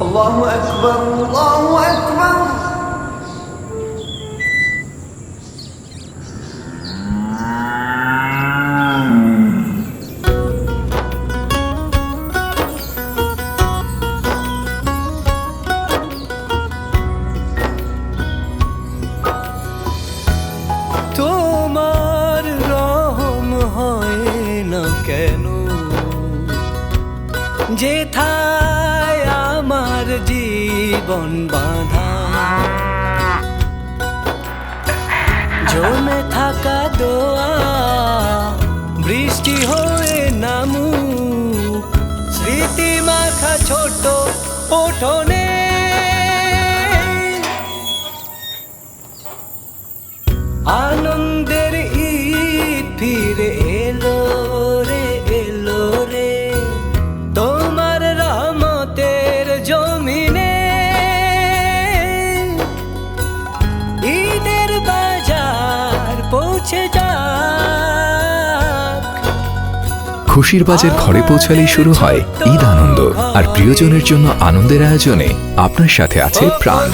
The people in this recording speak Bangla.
আল্লাহু আকবার, আল্লাহু আকবার। তোমার রহম হয় না কেন, যেথায় আমার জীবন বাঁধা, জমে থাকা দোয়া বৃষ্টি হয়ে নামুক স্মৃতি মাখা ছোট উঠোনে। আনন্দের ঈদ ফিরে এলো রে, এলো রে তোমার রহমতের জমিনে। ঈদের বাজার পৌঁছে যাক। খুশির বাজার ঘরে পৌঁছালেই শুরু হয় ঈদ আনন্দ, আর প্রিয়জনের জন্য আনন্দের আয়োজনে আপনার সাথে আছে প্রাণ।